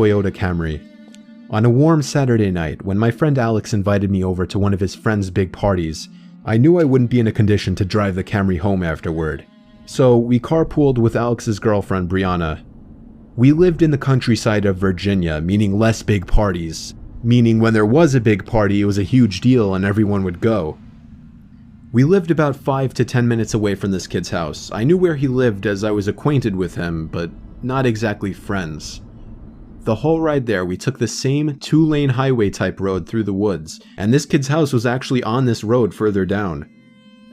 Toyota Camry. On a warm Saturday night, when my friend Alex invited me over to one of his friend's big parties, I knew I wouldn't be in a condition to drive the Camry home afterward. So we carpooled with Alex's girlfriend Brianna. We lived in the countryside of Virginia, meaning less big parties. Meaning when there was a big party, it was a huge deal and everyone would go. We lived about 5 to 10 minutes away from this kid's house. I knew where he lived as I was acquainted with him, but not exactly friends. The whole ride there, we took the same 2-lane highway type road through the woods, and this kid's house was actually on this road further down.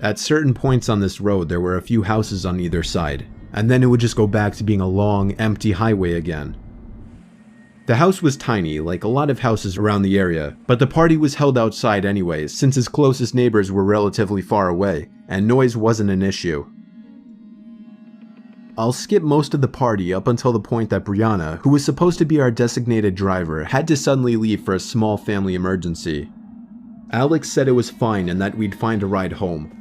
At certain points on this road, there were a few houses on either side, and then it would just go back to being a long, empty highway again. The house was tiny, like a lot of houses around the area, but the party was held outside anyways, since his closest neighbors were relatively far away, and noise wasn't an issue. I'll skip most of the party up until the point that Brianna, who was supposed to be our designated driver, had to suddenly leave for a small family emergency. Alex said it was fine and that we'd find a ride home.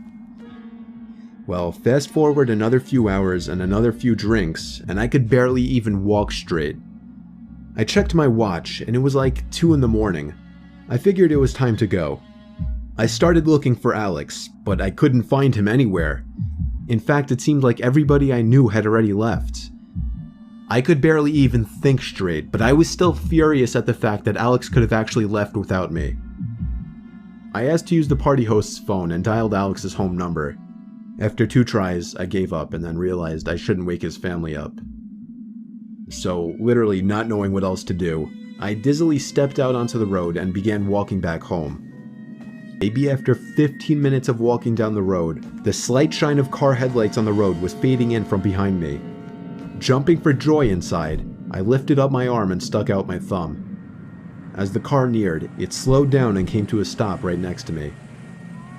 Well, fast forward another few hours and another few drinks, and I could barely even walk straight. I checked my watch, and it was like 2 in the morning. I figured it was time to go. I started looking for Alex, but I couldn't find him anywhere. In fact, it seemed like everybody I knew had already left. I could barely even think straight, but I was still furious at the fact that Alex could have actually left without me. I asked to use the party host's phone and dialed Alex's home number. After 2 tries, I gave up and then realized I shouldn't wake his family up. So, literally not knowing what else to do, I dizzily stepped out onto the road and began walking back home. Maybe after 15 minutes of walking down the road, the slight shine of car headlights on the road was fading in from behind me. Jumping for joy inside, I lifted up my arm and stuck out my thumb. As the car neared, it slowed down and came to a stop right next to me.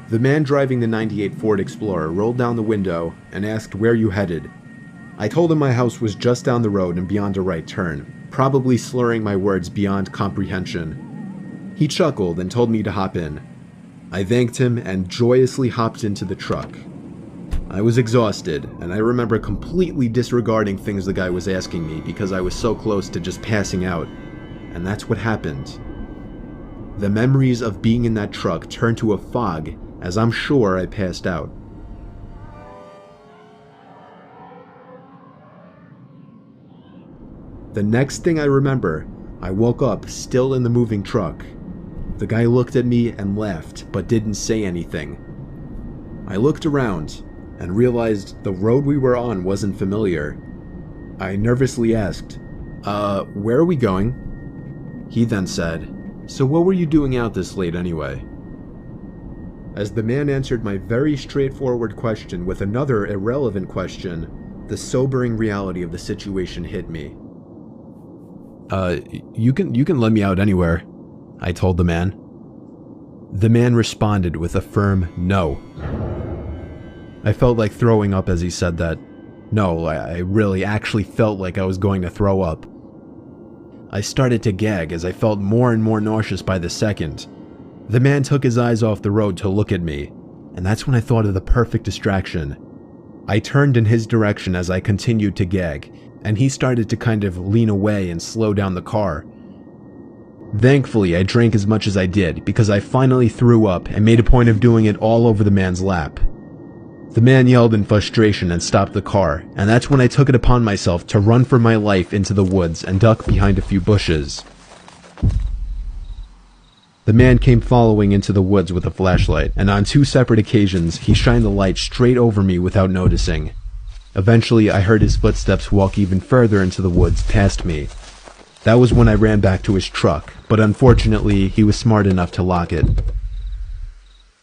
The man driving the '98 Ford Explorer rolled down the window and asked where you headed. I told him my house was just down the road and beyond a right turn, probably slurring my words beyond comprehension. He chuckled and told me to hop in. I thanked him and joyously hopped into the truck. I was exhausted, and I remember completely disregarding things the guy was asking me because I was so close to just passing out. And that's what happened. The memories of being in that truck turned to a fog as I'm sure I passed out. The next thing I remember, I woke up still in the moving truck. The guy looked at me and laughed, but didn't say anything. I looked around and realized the road we were on wasn't familiar. I nervously asked, where are we going? He then said, so what were you doing out this late anyway? As the man answered my very straightforward question with another irrelevant question, the sobering reality of the situation hit me. You can let me out anywhere, I told the man. The man responded with a firm no. I felt like throwing up as he said that. No, I really actually felt like I was going to throw up. I started to gag as I felt more and more nauseous by the second. The man took his eyes off the road to look at me, and that's when I thought of the perfect distraction. I turned in his direction as I continued to gag, and he started to kind of lean away and slow down the car. Thankfully, I drank as much as I did because I finally threw up and made a point of doing it all over the man's lap. The man yelled in frustration and stopped the car, and that's when I took it upon myself to run for my life into the woods and duck behind a few bushes. The man came following into the woods with a flashlight, and on 2 separate occasions, he shined the light straight over me without noticing. Eventually, I heard his footsteps walk even further into the woods past me. That was when I ran back to his truck, but unfortunately, he was smart enough to lock it.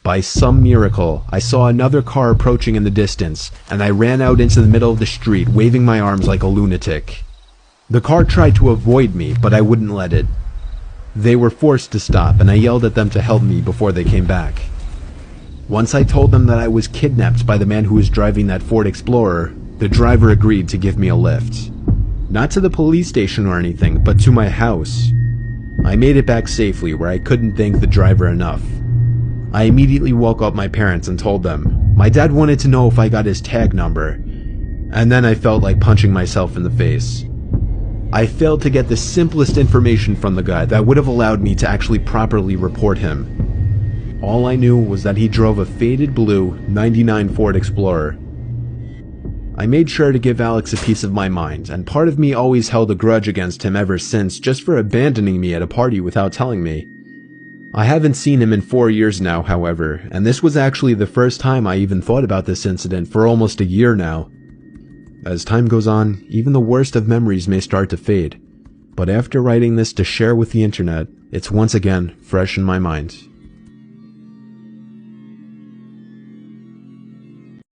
By some miracle, I saw another car approaching in the distance, and I ran out into the middle of the street, waving my arms like a lunatic. The car tried to avoid me, but I wouldn't let it. They were forced to stop, and I yelled at them to help me before they came back. Once I told them that I was kidnapped by the man who was driving that Ford Explorer, the driver agreed to give me a lift. Not to the police station or anything, but to my house. I made it back safely where I couldn't thank the driver enough. I immediately woke up my parents and told them. My dad wanted to know if I got his tag number, and then I felt like punching myself in the face. I failed to get the simplest information from the guy that would have allowed me to actually properly report him. All I knew was that he drove a faded blue '99 Ford Explorer. I made sure to give Alex a piece of my mind, and part of me always held a grudge against him ever since, just for abandoning me at a party without telling me. I haven't seen him in 4 years now, however, and this was actually the first time I even thought about this incident for almost a year now. As time goes on, even the worst of memories may start to fade, but after writing this to share with the internet, it's once again fresh in my mind.